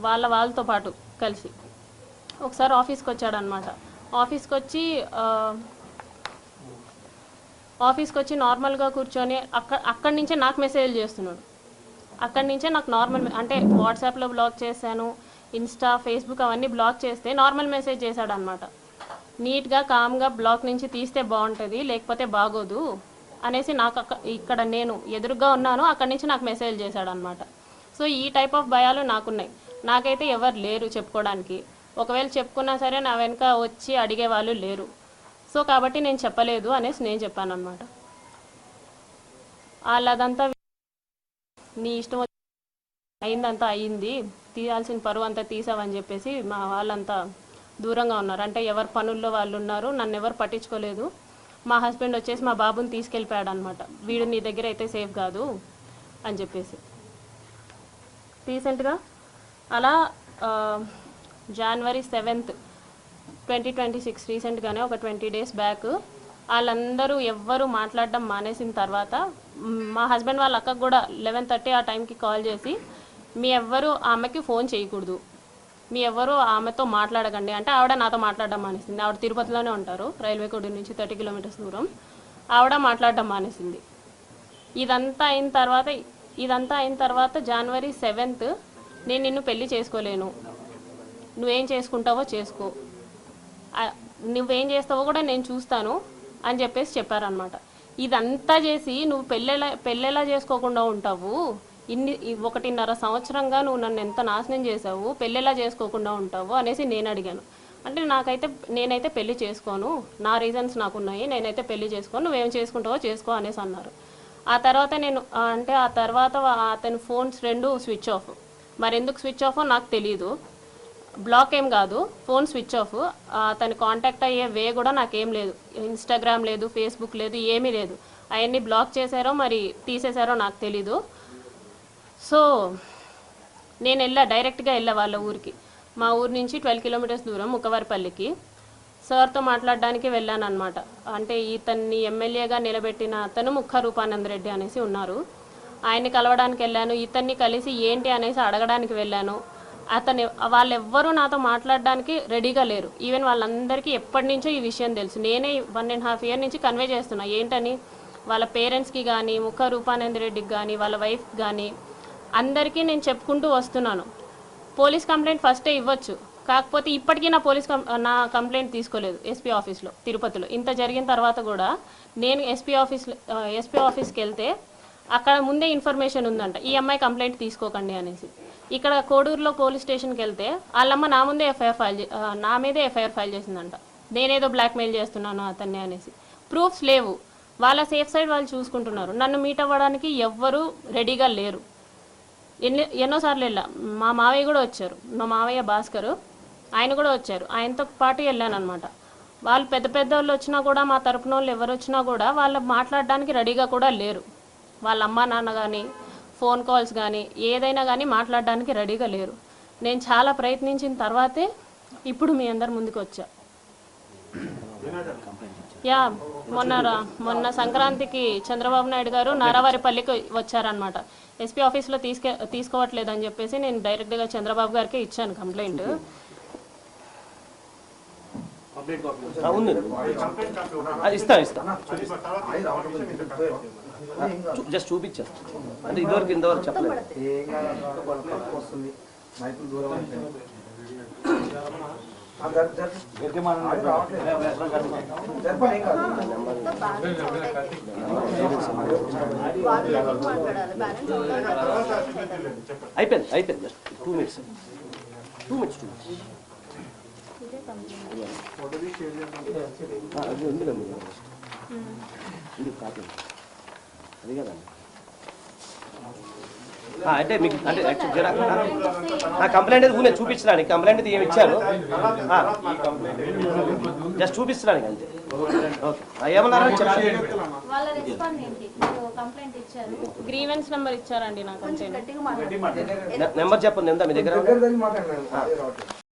వాళ్ళతో పాటు కలిసి ఒకసారి ఆఫీస్కి వచ్చాడనమాట. ఆఫీస్కి వచ్చి నార్మల్గా కూర్చొని అక్కడి నుంచే నాకు మెసేజ్ చేస్తున్నాడు. అక్కడి నుంచే నాకు నార్మల్ అంటే వాట్సాప్లో బ్లాక్ చేశాను, ఇన్స్టా ఫేస్బుక్ అవన్నీ బ్లాక్ చేస్తే నార్మల్ మెసేజ్ చేశాడు అనమాట. నీట్గా కామ్గా బ్లాక్ నుంచి తీస్తే బాగుంటుంది, లేకపోతే బాగోదు అనేసి నాకు ఇక్కడ నేను ఎదురుగా ఉన్నాను, అక్కడి నుంచి నాకు మెసేజ్ చేశాడు అనమాట. సో ఈ టైప్ ఆఫ్ భయాలు నాకున్నాయి. నాకైతే ఎవరు లేరు చెప్పుకోవడానికి. ఒకవేళ చెప్పుకున్నా సరే నా వెనక వచ్చి అడిగే వాళ్ళు లేరు. సో కాబట్టి నేను చెప్పలేదు అనేసి నేను చెప్పాను అనమాట. వాళ్ళదంతా నీ ఇష్టం అయిందంతా అయ్యింది, తీయాల్సిన పరువు అంతా తీసావని చెప్పేసి మా వాళ్ళంతా దూరంగా ఉన్నారు. అంటే ఎవరు పనుల్లో వాళ్ళు ఉన్నారు, నన్ను ఎవరు పట్టించుకోలేదు. మా హస్బెండ్ వచ్చేసి మా బాబుని తీసుకెళ్ళిపోయాడు అనమాట. వీడు నీ దగ్గర అయితే సేఫ్ కాదు అని చెప్పేసి. రీసెంట్గా అలా January 7th, 2026 రీసెంట్గానే ఒక 20 days బ్యాక్ వాళ్ళందరూ ఎవ్వరూ మాట్లాడడం మానేసిన తర్వాత మా హస్బెండ్ వాళ్ళ అక్కకు కూడా 11:30 ఆ టైంకి కాల్ చేసి, మీ ఎవ్వరూ ఆమెకి ఫోన్ చేయకూడదు, మీ ఎవరు ఆమెతో మాట్లాడకండి అంటే ఆవిడ నాతో మాట్లాడడం మానేసింది. ఆవిడ తిరుపతిలోనే ఉంటారు, రైల్వే కోడ్ నుంచి 30 kilometers దూరం. ఆవిడ మాట్లాడడం మానేసింది. ఇదంతా అయిన తర్వాత January 7th నేను నిన్ను పెళ్లి చేసుకోలేను, నువ్వేం చేసుకుంటావో చేసుకో, నువ్వేం చేస్తావో కూడా నేను చూస్తాను అని చెప్పేసి చెప్పారనమాట. ఇదంతా చేసి నువ్వు పెళ్ళెలా చేసుకోకుండా ఉంటావు, 1.5 సంవత్సరంగా నువ్వు నన్ను ఎంత నాశనం చేసావు, పెళ్ళెలా చేసుకోకుండా ఉంటావు అనేసి నేను అడిగాను. అంటే నేనైతే పెళ్లి చేసుకోను, నా రీజన్స్ నాకున్నాయి, నేనైతే పెళ్లి చేసుకోను, నువ్వేం చేసుకుంటావో చేసుకో అనేసి అన్నారు. ఆ తర్వాత అతని ఫోన్స్ 2 స్విచ్ ఆఫ్. మరి ఎందుకు స్విచ్ ఆఫ్ నాకు తెలియదు. బ్లాక్ ఏం కాదు, ఫోన్ స్విచ్ ఆఫ్. అతను కాంటాక్ట్ అయ్యే వే కూడా నాకేం లేదు, ఇన్స్టాగ్రామ్ లేదు, ఫేస్బుక్ లేదు, ఏమీ లేదు. అవన్నీ బ్లాక్ చేశారో మరి తీసేశారో నాకు తెలీదు. సో నేను డైరెక్ట్గా వెళ్ళా వాళ్ళ ఊరికి. మా ఊరు నుంచి 12 kilometers దూరం ముక్కవారిపల్లికి సార్తో మాట్లాడడానికి వెళ్ళాను అనమాట. అంటే ఇతన్ని ఎమ్మెల్యేగా నిలబెట్టిన అతను ముక్క రూపానంద రెడ్డి అనేసి ఉన్నారు, ఆయన్ని కలవడానికి వెళ్ళాను. ఇతన్ని కలిసి ఏంటి అనేసి అడగడానికి వెళ్ళాను. వాళ్ళెవ్వరూ నాతో మాట్లాడడానికి రెడీగా లేరు. ఈవెన్ వాళ్ళందరికీ ఎప్పటి నుంచో ఈ విషయం తెలుసు. నేనే 1.5 years నుంచి కన్వే చేస్తున్నా ఏంటని. వాళ్ళ పేరెంట్స్కి కానీ, ముక్క రూపానంద రెడ్డికి కానీ, వాళ్ళ వైఫ్కి కానీ అందరికీ నేను చెప్పుకుంటూ వస్తున్నాను. పోలీస్ కంప్లైంట్ ఫస్టే ఇవ్వచ్చు, కాకపోతే ఇప్పటికీ నా కంప్లైంట్ తీసుకోలేదు ఎస్పీ ఆఫీస్లో తిరుపతిలో. ఇంత జరిగిన తర్వాత కూడా నేను ఎస్పీ ఆఫీస్కి వెళ్తే అక్కడ ముందే ఇన్ఫర్మేషన్ ఉందంట, ఈ అమ్మాయి కంప్లైంట్ తీసుకోకండి అనేసి. ఇక్కడ కోడూరులో పోలీస్ స్టేషన్కి వెళ్తే వాళ్ళమ్మ నా మీదే ఎఫ్ఐఆర్ ఫైల్ చేసిందంట, నేనేదో బ్లాక్మెయిల్ చేస్తున్నాను అతన్ని అనేసి. ప్రూఫ్స్ లేవు, వాళ్ళ సేఫ్ సైడ్ వాళ్ళు చూసుకుంటున్నారు. నన్ను మీట్ అవ్వడానికి ఎవ్వరూ రెడీగా లేరు. ఎన్నోసార్లు వెళ్ళా. మా మావయ్య కూడా వచ్చారు, మా మావయ్య భాస్కర్, ఆయన కూడా వచ్చారు, ఆయనతో పాటు వెళ్ళాను అనమాట. వాళ్ళు పెద్ద వాళ్ళు వచ్చినా కూడా, మా తరపున వాళ్ళు ఎవరు వచ్చినా కూడా వాళ్ళు మాట్లాడడానికి రెడీగా కూడా లేరు. వాళ్ళ అమ్మ నాన్న కానీ, ఫోన్ కాల్స్ కానీ, ఏదైనా కానీ మాట్లాడడానికి రెడీగా లేరు. నేను చాలా ప్రయత్నించిన తర్వాతే ఇప్పుడు మీ అందరి ముందుకు వచ్చా. మొన్న సంక్రాంతికి చంద్రబాబు నాయుడు గారు నారావారిపల్లికి వచ్చారనమాట. ఎస్పీ ఆఫీస్లో తీసుకోవట్లేదు అని చెప్పేసి నేను డైరెక్ట్గా చంద్రబాబు గారికి ఇచ్చాను కంప్లైంట్. జస్ట్ చూపించా అంటే ఇంతవరకు చెప్పలేదు. అయిపోయింది జస్ట్ 2 minutes. అది ఉంది కదండి, కాపీ అది కదండి. అంటే మీకు అంటే నా కంప్లైంట్ అయితే ఊనే చూపించడానికి, కంప్లైంట్ అయితే ఏమి ఇచ్చాను జస్ట్ చూపించడానికి అంతే. ఓకే ఏమన్నారని చెప్పండి. గ్రీవెన్స్ నెంబర్ ఇచ్చారండి నాకు. నెంబర్ చెప్పండి ఎంత మీ దగ్గర.